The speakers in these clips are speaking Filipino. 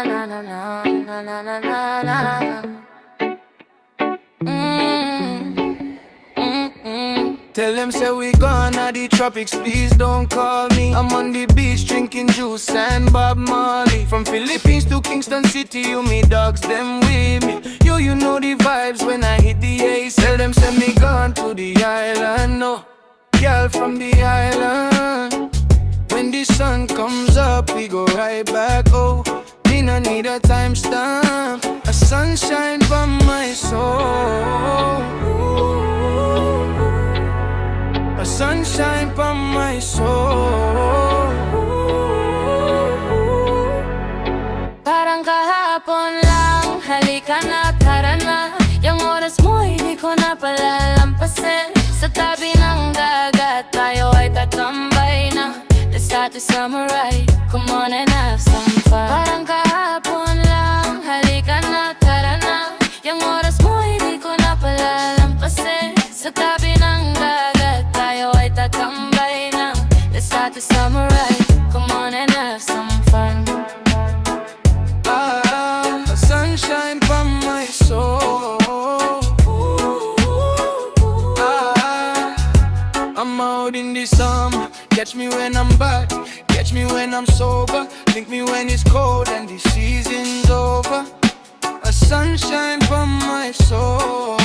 na na na na na na na na. Tell them say we gone at the tropics, please don't call me. I'm on the beach drinking juice and Bob Marley. From Philippines to Kingston City, you me dogs, them with me. You know the vibes when I hit the ace. Tell them send me gone to the island, no. Girl from the island. When the sun comes up, we go right back, oh. Me no need a timestamp. A sunshine for my soul. A sunshine for my soul. Parang kahapon lang, halika na, tara na. Yung oras mo, hindi ko na palalampasin. Sa tabi ng dagat, tayo ay tatambay na. Let's start the summer right, come on and have some fun. Parang kahapon lang, halika na, tara na. Yung oras mo, hindi ko na palalampasin. Sa tabi ng dagat, tayo ay tatambay na. Let's start the summer right, come on and have some fun. A sunshine for my soul. I'm out in the summer. Catch me when I'm back, catch me when I'm sober. Think me when it's cold and the season's over. A sunshine for my soul.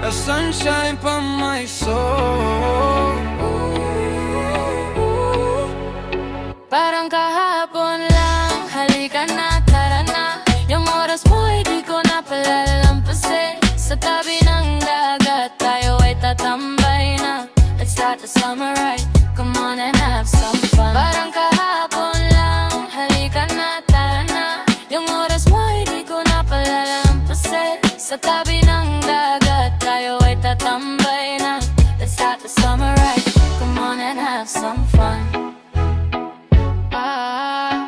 A sunshine for my soul. Parang kahapon lang, halika na, tara na. Yung oras mo, hindi ko na palalampasin. Sa tabi ng dagat, tayo ay tatambay na. Let's start the summer right, come on and have some fun. Parang kahapon lang, halika na, tara na. Yung oras mo, hindi ko na palalampasin. Sa tabi ng dagat, tayo ay tatambay na. Let's start the summer right, come on and have some fun.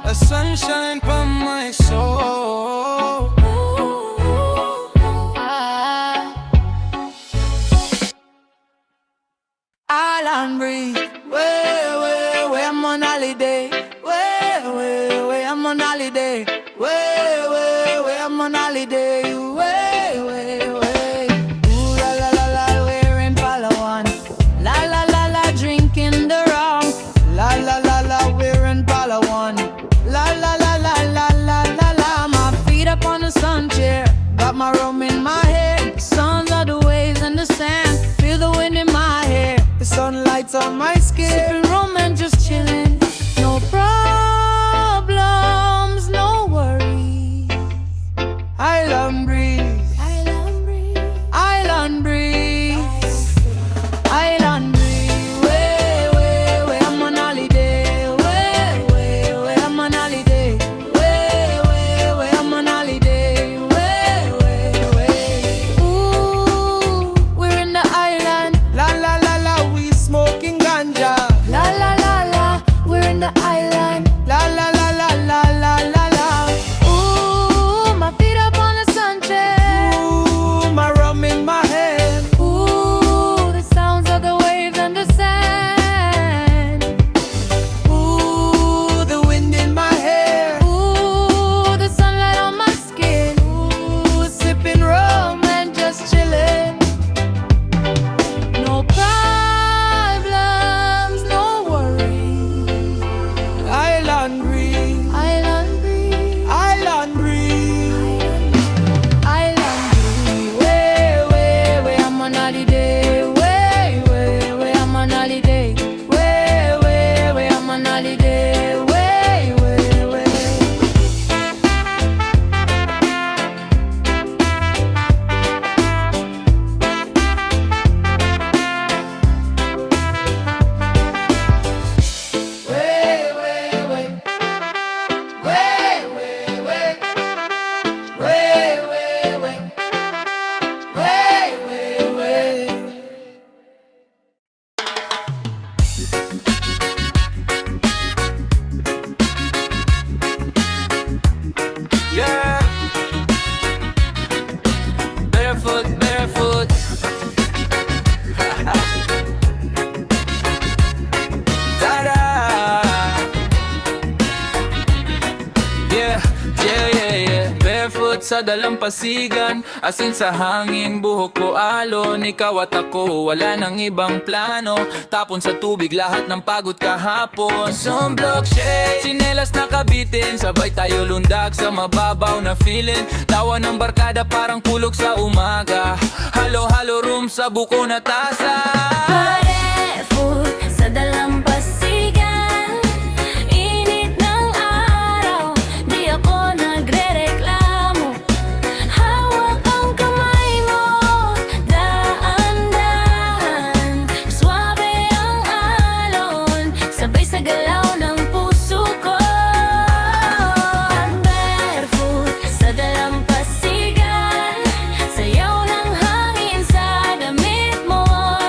A sunshine for my soul. Island breeze, way, I'm on holiday. Way, I'm on holiday. Way, I'm on holiday. Way. Ooh la la la la, we're in Palawan. La la la la, drinking the rum. La la la la, we're in Palawan. La la la la la la la la. My feet up on the sun chair, got my rum in my hair. Sounds of the waves and the sand, feel the wind in my hair. The sunlight's on my skin, sipping rum and just chilling. No problems, no worries. Island breeze, island breeze, island breeze, island breeze. Way, I'm on holiday. Way, I'm on holiday. Way, I'm on holiday. Way. Ooh, we're in the island. La la la la, we smoking ganja. La sa dalampasigan, asin sa hangin, buhok ko alon. Ikaw at ako, wala nang ibang plano. Tapon sa tubig lahat ng pagod kahapon. Sunblock shade, sinelas na kabitin, sabay tayo lundag sa mababaw na feeling. Tawa ng barkada parang kulog sa umaga. Halo-halo room sa buko na tasa. Barefoot sa dalampasigan, init ng araw, di ako nagrereklamo. Hawak ang kamay mo, daan-dahan, swabe ang alon, sabay sa galaw ng puso ko. Barefoot sa dalampasigan, sayaw ng hangin sa damit mo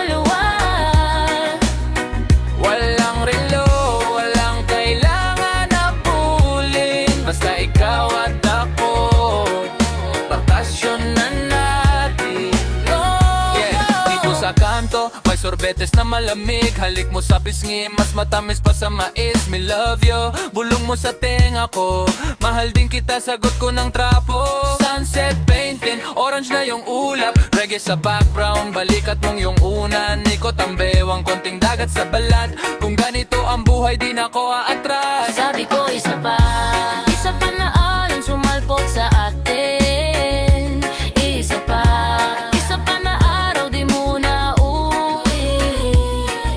luwag. Walang relo, walang kailangan na pulin, basta ikaw at ako, bakasyon na natin. Dito sa kanto, may sorbetes na malamig. Halik mo sa pisngi, mas matamis pa sa mais. Me love you, bulong mo sa tenga ko. Mahal din kita, sagot ko ng trapo. Sunset painting, orange na yung ulap. Reggae sa background, balikat mong yung unan. Ikot ang bewang, konting dagat sa balat. Kung ganito ang buhay, di na ko aatras. Sabi ko isa pa na alon sumalpot sa atin. Isa pa na araw di muna uwi.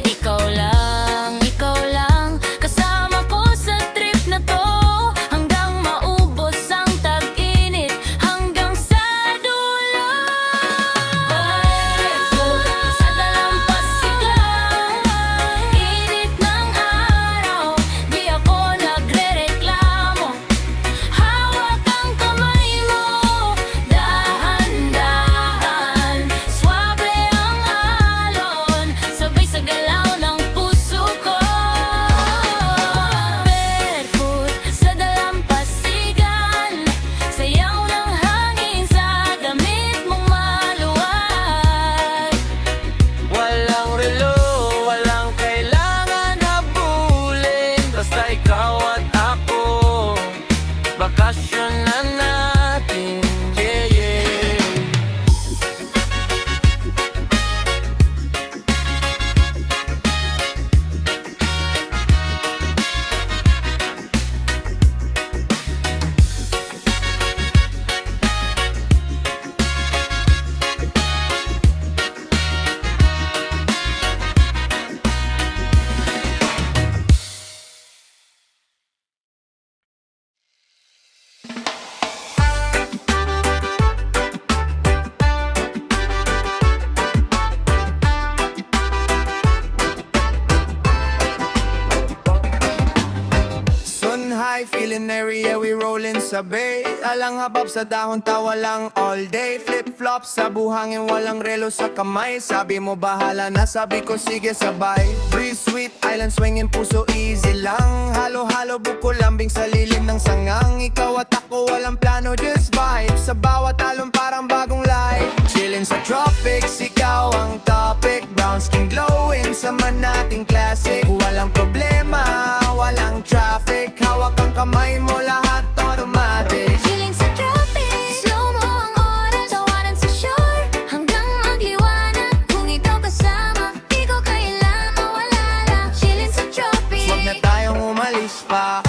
Ikaw lang, kasama ko sa trip na to. Hanggang maubos ang tag-init, hanggang sa dulo. Barefoot sa dalampasigan, init ng araw, di ako nagrereklamo. Hawak ang kamay mo, dahan-dahan, swabe ang alon, sabay sa galaw ng puso ko. Barefoot sa dalampasigan, sayaw ng hangin sa damit mong maluwag. Walang relo, walang kailangan habulin, basta ikaw at ako, bakasyon na natin. Yeah, yeah. Sun high, feeling airy, yeah, we rollin' sa bay. Alang habab sa dahon, tawa lang all day. Flip-flop sa buhangin, walang relo sa kamay. Sabi mo bahala na, sabi ko sige sabay. Breeze sweet, island swinging, puso easy lang. Halo-halo, buko lambing sa lilim ng sangang. Ikaw at ako, walang plano, just vibe. Sa bawat alon, parang bagong life. Chillin' sa tropics, ikaw ang topic. Brown skin glowing, sama nating classic. Walang problema, walang traffic. Hawak ang kamay mo, lahat automatic. Feeling sa tropics, slow mo ang oras, tawanan sa shore, hanggang magliwanag. Kung ikaw kasama, di ko kailangan mawala lang. Chilling sa tropics. Huwag na tayong umalis pa.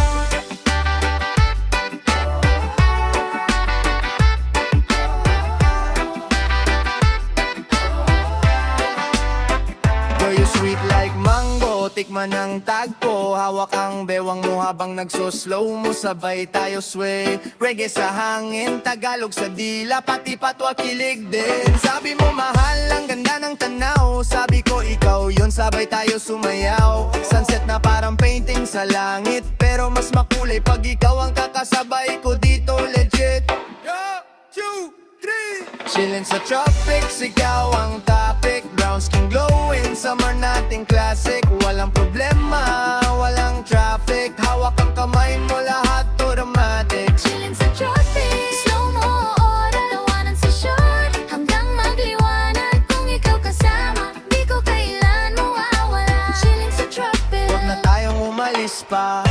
Girl, you sweet like mango, tikman ng tagpo. Hawak ang bewang mo habang nagso-slow mo. Sabay tayo sway, reggae sa hangin, Tagalog sa dila, pati patwa kilig din. Sabi mo mahal, ang ganda ng tanaw. Sabi ko ikaw yun, sabay tayo sumayaw. Sunset na parang painting sa langit, pero mas makulay pag ikaw ang kakasabay ko dito, legit. 2, 3. Chillin' sa tropics, ikaw ang topic. Brown skin glowing, summer nating classic. Walang problema, walang traffic. Hawak ang kamay mo, lahat automatic. Chilling sa tropics, slow mo oras, tawanan sa shore, hanggang magliwanag. Kung ikaw kasama, di ko kailan mawawala. Chilling sa tropics. Huwag na tayong umalis pa.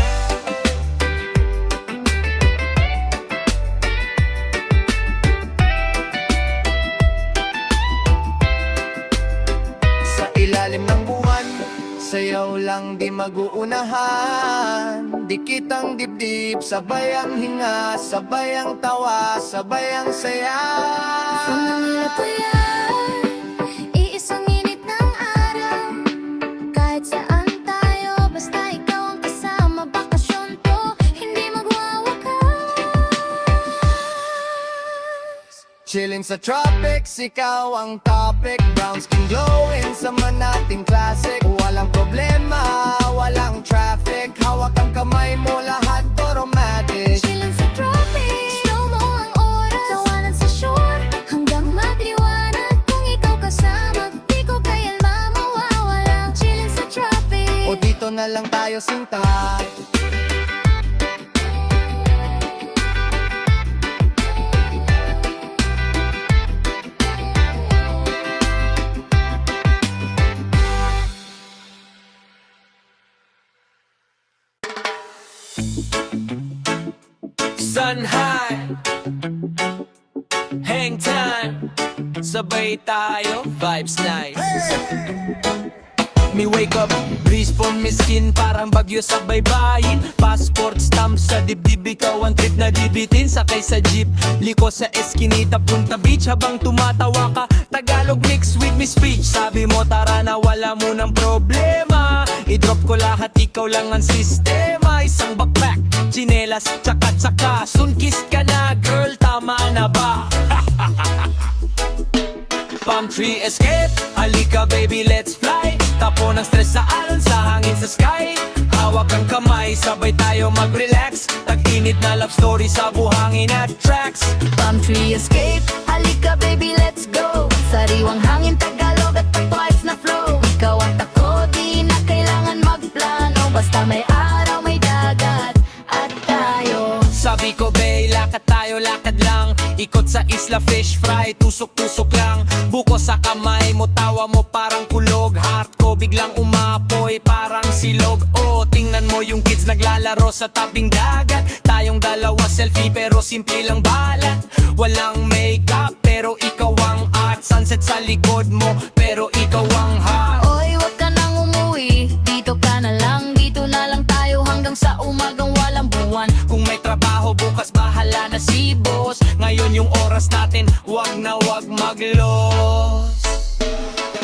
lang di maguunahan. Dikit ang dibdib, sabay ang hinga, sabay ang tawa, sabay ang saya. From Manila to yan, iisang init ng araw. Kahit saan tayo, basta ikaw ang kasama. Bakasyon to, hindi magwawakas. Chillin' sa tropics, ikaw ang topic. Brown skin glowing, sama nating classic. Walang problema, walang traffic. Hawak ang kamay mo, lahat automatic. Chillin' sa tropics, slow mo ang oras. Tawanan sa shore, hanggang magliwanag. Kung ikaw kasama, di ko kailan mawawala. Chillin' sa tropics. O dito na lang tayo sinta. Sun high, hang time, sabay tayo, vibes nice. Me wake up, breeze from my skin, parang bagyo sa baybayin. Passport stamp sa dibdib, ikaw ang trip na dibitin. Sakay sa jeep, liko sa eskinita, punta beach habang tumatawa ka. Tagalog mix with me speech, sabi mo tara na wala mo ng problema. I-drop ko lahat, ikaw lang ang sistema. Isang backpack, chinelas, tsaka-tsaka. Sunkist ka na girl, tama na ba? Palm tree escape, halika baby let's fly. Tapo ng stress sa alon, sa hangin sa sky. Hawak ang kamay, sabay tayo mag-relax. Tag-init na love story sa buhangin at tracks. Palm tree escape, halika baby let's go. Sariwang hangin Tagalog at twice na flow. Ikaw at ako, di na kailangan magplano. Basta may araw, may dagat at tayo. Sabi ko bay, lakad tayo, lakad lang. Ikot sa isla, fish fry, tusok-tusok lang. Buko sa kamay mo, tawa mo parang kulog. Heart ko biglang umapoy, parang silog. Oh, tingnan mo yung kids naglalaro sa tabing dagat. Tayong dalawa selfie pero simple lang balat. Walang makeup pero ikaw ang art. Sunset sa likod mo pero ikaw ang heart. Oy, wag ka nang umuwi, dito ka na lang. Dito na lang tayo hanggang sa umagang walang buwan. Kung may trabaho bukas bahala na si boss. Ngayon yung oras natin, wag na wag maglos.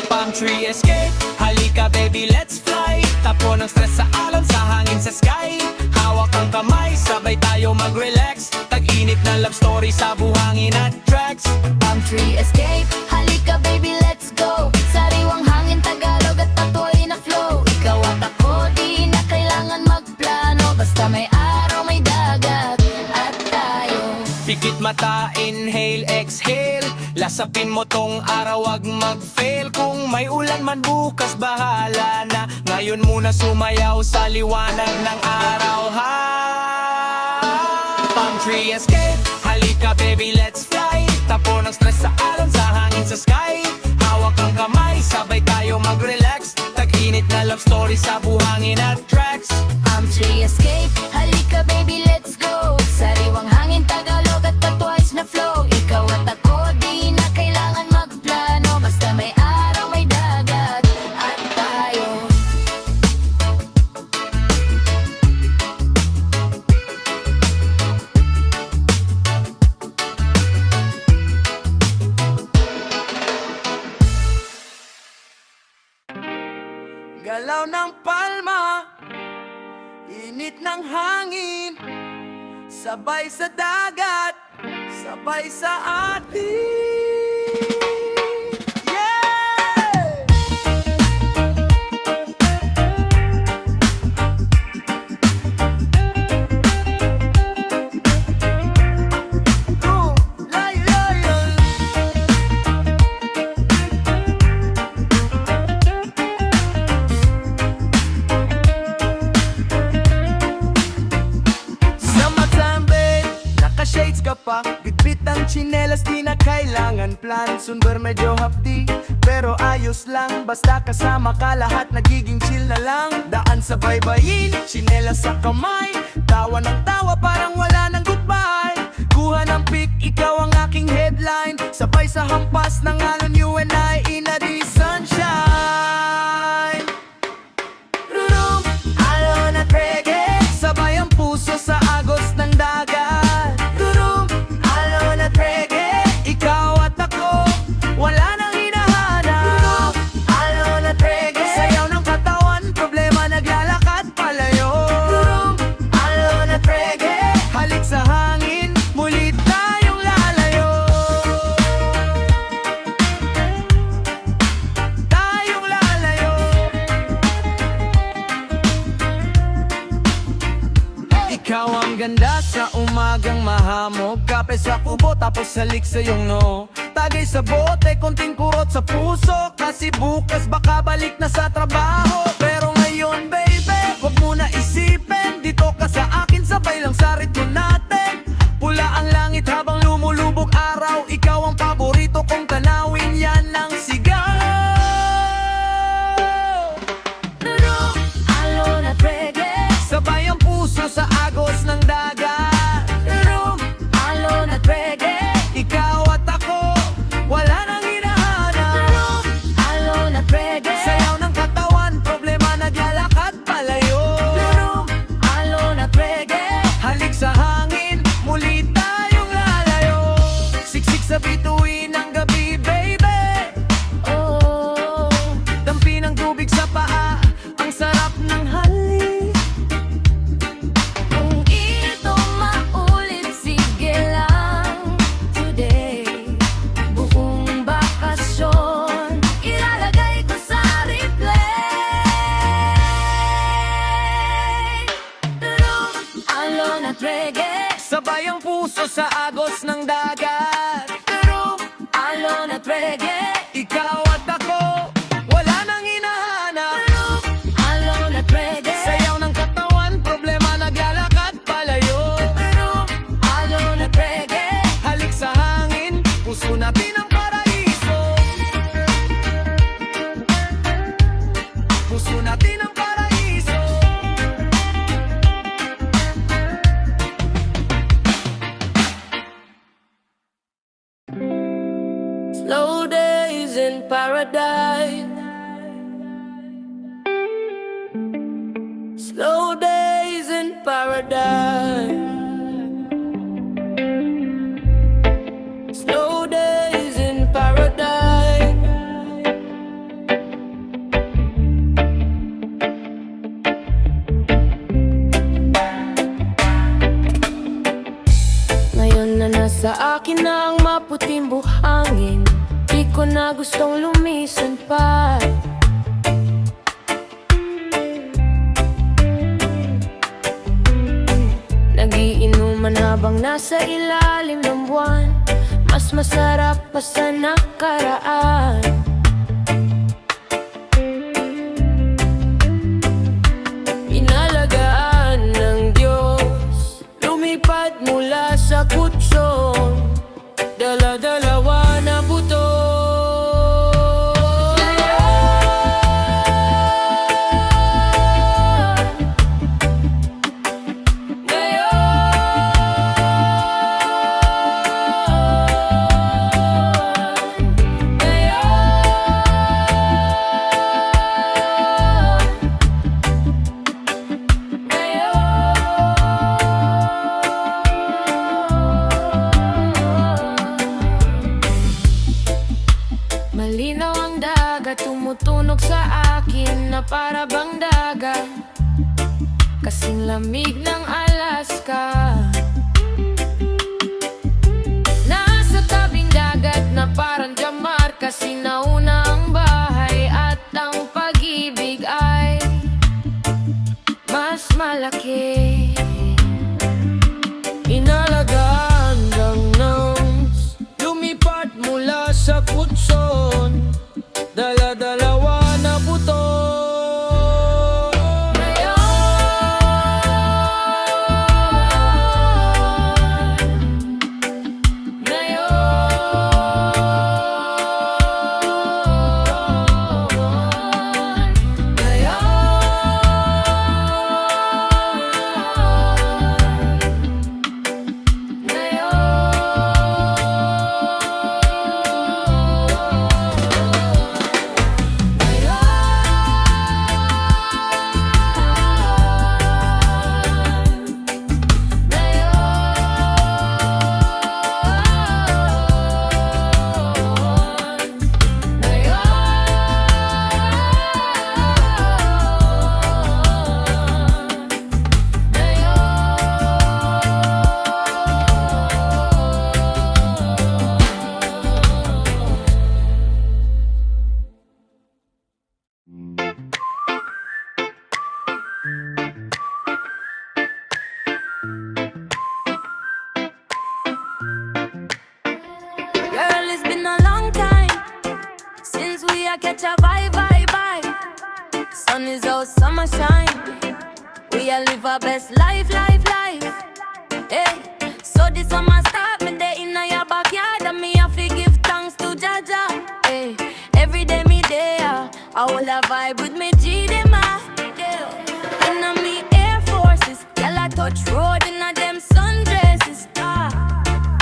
Palm tree escape, halika baby let's fly. Tapo ng stress sa alon, sa hangin sa sky. Hawak ang kamay, sabay tayo mag-relax. Tag-init na love story sa buhangin at tracks. Palm tree escape, halika baby let's go. Sariwang hangin Tagalog at patuloy na flow. Ikaw at ako, di na kailangan magplano. Basta may araw, may dagat at tayo. Pikit mata, inhale, exhale. Lasapin mo tong araw, wag mag-fail. Kung may ulan man bukas, bahala na. Ngayon muna sumayaw sa liwanag ng araw, ha? Palm tree escape, halika baby let's fly. Tapo ng stress sa alon, sa hangin sa sky. Hawak ang kamay, sabay tayo mag-relax. Tag-init na love story sa buhangin at tracks. Palm tree escape, halika baby let's go. Sariwang hangin Tagalog at twice na flow. Ikaw at ako, di na kailangan magplano. Basta may araw, may dagat at tayo. Galaw ng palma, init ng hangin. Sabay sa dagat, sabay sa atin. Yeah! Oh, lay, lay, lay. Summertime babe, naka-shades ka pa. Bitbit ang tsinelas, di na kailangan plan. Sunber medyo hapdi, pero ayos lang. Basta kasama ka, lahat nagiging chill na lang. Daan sa baybayin, tsinelas sa kamay. Tawa ng tawa, parang wala nang goodbye. Kuha ng pic, ikaw ang aking headline. Sabay sa hampas ng alon, you and I in a the sunshine. Ruru, umagang mahamog, kape sa kubo tapos halik sa iyong no. Tagay sa bote, konting kurot sa puso, kasi bukas baka balik na sa trabaho. Pero ngayon baby, wag mo na isipin, dito ka sa akin, sabay lang sa ritmo natin. Pula ang langit habang lumulubog araw, ikaw ang paborito kong tanawin, yan ang sigaw. Alon at reggae, Sabay ang puso sa agos ng dagat. alon at reggae, Ikaw at ako, wala nang hinahanap. alon at reggae, Sayaw ng katawan, problema naglalakad palayo. alon at reggae, Halik sa hangin, muli tayong lalayo. Siksik sa bituin ng gabi, baby. oh. Dampi ng tubig sa paa, ang sarap ng halik. Kung ito maulit, sige lang today. Buong bakasyon, ilalagay ko sa replay. Alon at reggae, Sabay ang puso sa agos ng dagat. alon at reggae, Ikaw at ako, wala nang hinahanap. alon at reggae, Sayaw ng katawan, problema naglalakad palayo. alon at reggae, Halik sa hangin, puso natin ang paraiso. Puso natin ang paraiso. slow days in paradise. Slow days in paradise. Slow days in paradise. Ngayon na nasa akin na ang maputing buhangin, di ko na gustong lumisan pa. Nagiinuman habang nasa ilalim ng buwan, mas masarap pa sa nakaraan. Inalagaan ng Diyos, lumipad mula sa kutsyon, dala-dalawa na buto. Malinaw ang dagat, tumutunog sa akin na para bang dagat, kasing lamig ng Alaska. Nasa tabing dagat na parang Jamaica, sinauna ang bahay at ang pag-ibig ay mas malaki. Inalagaan lang ng lumipad mula sa kutson, dala-dalawa na buto. we a catch a vibe. Sun is out, summer shine. We a live our best life. Hey, so this summer start me day in your backyard, and me have to give thanks to Jaja. Hey, every day me there, I will a vibe with me G dem inna me Air Forces, gyal a touch road inna them sundresses.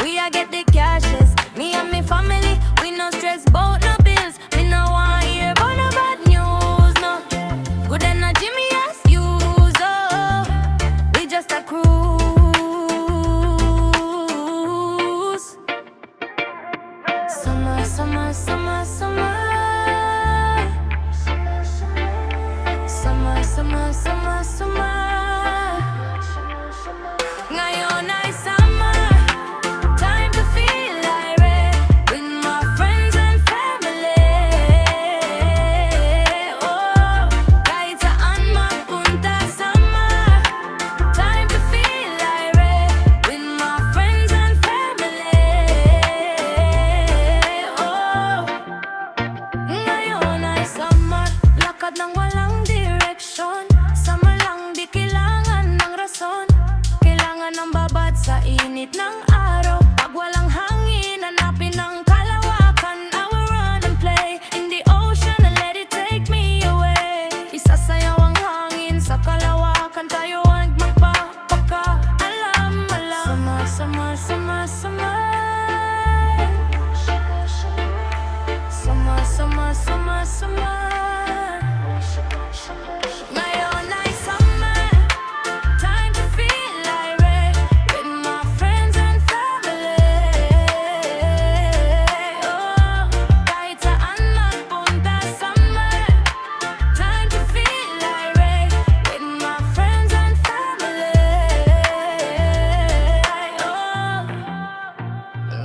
We a get the cashes, me and me family, we no stress bout no bills. Me no want hear about no bad news, no. Good energy me as use, oh. We just a cruise. Summer, summer, summer, summer. Summer, summer, summer, summer. Ngayon ay summer, time to feel irate with my friends and family. Oh, kahit saan magpunta, summer, time to feel irate with my friends and family. Oh, ngayon ay summer, lakad ng walang direksyon. Summer lang, di kailangan ng rason. Kailangan ng babad sa init ng araw. Pag walang hangin, hanapin ang kalawakan. I will run and play in the ocean and let it take me away. Isasayaw ang hangin sa kalawakan. Tayo ay magpapakaalam. Summer, summer, summer, summer. Summer, summer, summer, summer. Ngayon ay summer, time to feel irate with my friends and family. Oh, kahit saan magpunta, summer, time to feel irate with my friends and family. Oh,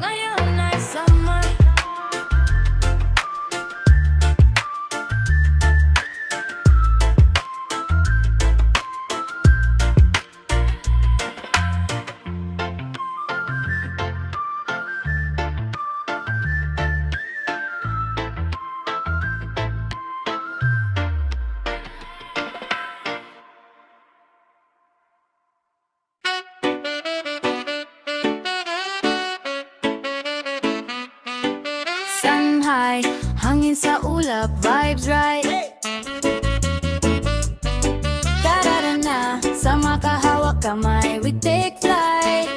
ngayon ay summer. Sun high, hangin sa ulap, vibes right. Tara na, sa makahawak kamay, we take flight.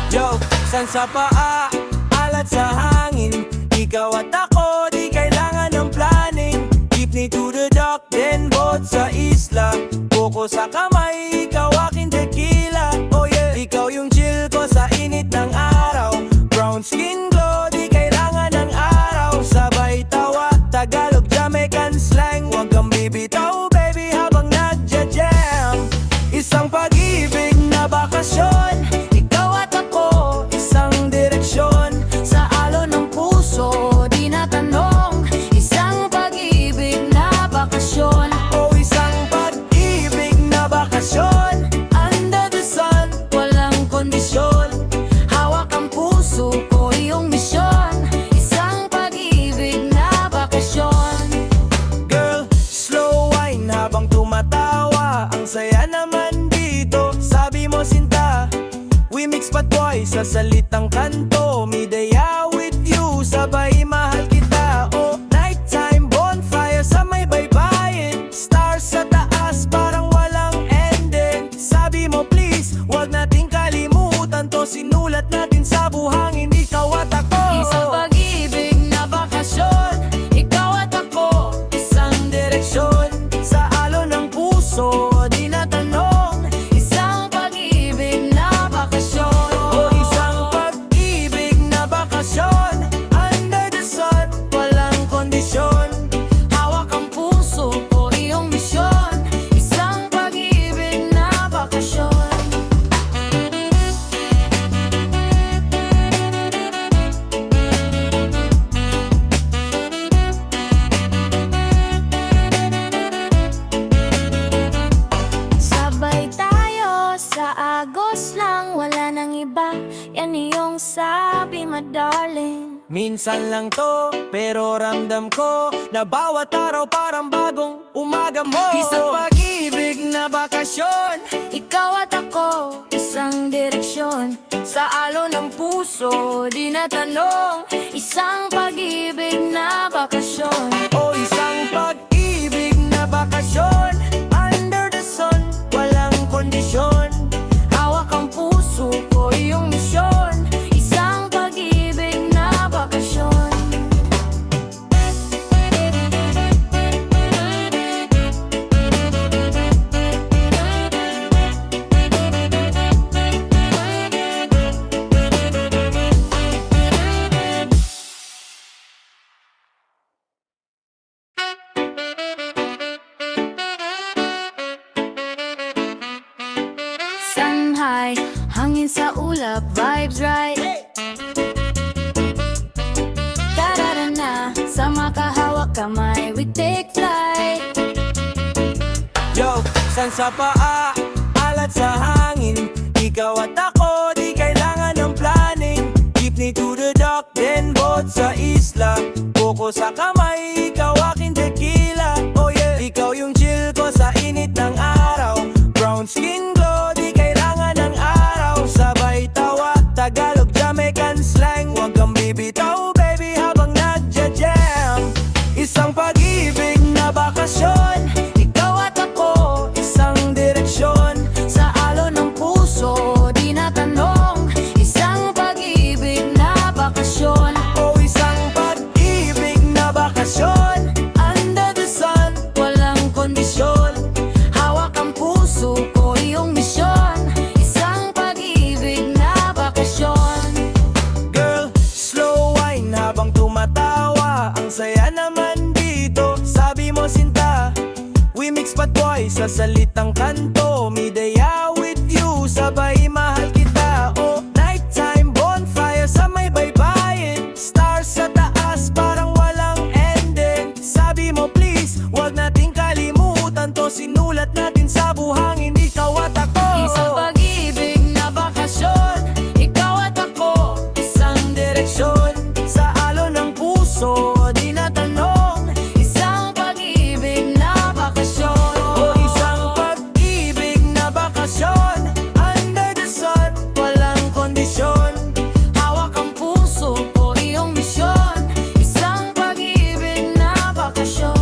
Yo, san sa paa, alat sa hangin. Ikaw at ako, di kailangan ng planning. Jeepney to the dock, then boat sa isla. Buko sa kamay, ikaw aking tequila. Oh yeah, ikaw yung chill ko sa init ng araw. Brown skin glow, di kailangan ng araw. Sabay tawa, Tagalog, Jamaican slang. Huwag kang bibitaw, baby, habang nagja-jam. Isang pag-ibig na bakasyon. Ikaw at ako, isang direksyon. Sa alon ng puso, di na tanong. Isang pag-ibig na bakasyon. O isang pag-ibig na bakasyon. Under the sun, walang kondisyon. Hawak ang puso ko, iyong misyon. Isang pag-ibig na bakasyon. Girl, slow wine habang tumatawa. Ang saya naman dito, sabi mo sinta. We mix patboy sa salitang kanto. Midaya with you, sabay mahal kita. Oh, nighttime bonfire sa may baybayin. Stars sa taas, parang walang ending. Sabi mo please, wag nating kalimutan to. Sinulat natin sa buhangin, ikaw at ako. Isang pag-ibig na bakasyon. Ikaw at ako, isang direksyon. Sa alon ng puso, di na tanong. Isang pag-ibig na bakasyon. O isang pag-ibig na bakasyon. Under the sun, walang kondisyon. Hawak ang puso ko, iyong misyon. Isang pag-ibig na bakasyon. Sabay tayo sa agos lang, wala nang iba. Yan iyong sabi, my darling. Minsan lang to, pero ramdam ko na bawat araw parang bagong umaga mo. Isang pag-ibig na bakasyon, Ikaw at ako, isang direksyon. Sa alon ng puso, di na tanong. Isang pag-ibig na bakasyon. o isang pag-ibig na bakasyon. Under the sun, walang kondisyon. Hawak ang puso ko, iyong misyon. Isang pag-ibig na bakasyon. Sun high, hangin sa ulap, vibes right. Tarara na, sa makahawak kamay, we take flight. Yo, san sa paa, alat sa hangin. Ikaw at ako, di kailangan ng planning. Jeepney to the dock, then boat sa isla. Buko sa kamay, ikaw aking tequila. Oh yeah, ikaw yung chill ko sa init ng araw. Brown skin glow, di kailangan ng araw. Sabay tawa, Tagalog, Jamaican slang. Huwag kang bibitaw, baby, habang nagja-jam. Isang pag-ibig na bakasyon. Ikaw at ako, isang direksyon. Sa alon ng puso, di na tanong. Isang pag-ibig na bakasyon. O isang pag-ibig na bakasyon. Under the sun, Walang kondisyon. Hawak ang puso ko, iyong misyon. Isang pag-ibig na bakasyon. girl, slow wine habang tumatawa. Ang saya naman dito, sabi mo sinta. We mix patway sa salitang kanto. Midaya with you, sabay mahal kita. Oh, nighttime bonfire sa may baybayin. Stars sa taas, parang walang ending. Sabi mo please, wag nating kalimutan to. Sinulat natin sa buhangin, ikaw at ako. Isang pag-ibig na bakasyon. Ikaw at ako, isang Direksyon sa alon ng puso, di na tanong. isang pag-ibig na bakasyon. O isang pag-ibig na bakasyon. Under the sun, walang kondisyon. Hawak ang puso ko, iyong misyon. Isang pag-ibig na bakasyon.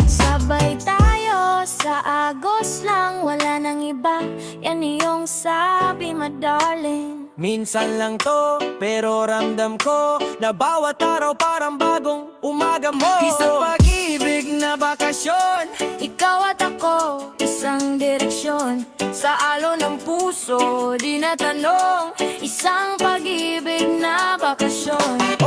Sabay tayo sa agos lang, wala nang iba. Yan iyong sabi, my darling. Minsan lang to, pero ramdam ko na bawat araw parang bagong umaga mo. Isang pag-ibig na bakasyon. Ikaw at ako, isang direksyon. Sa alon ng puso, di na tanong. Isang pag-ibig na bakasyon.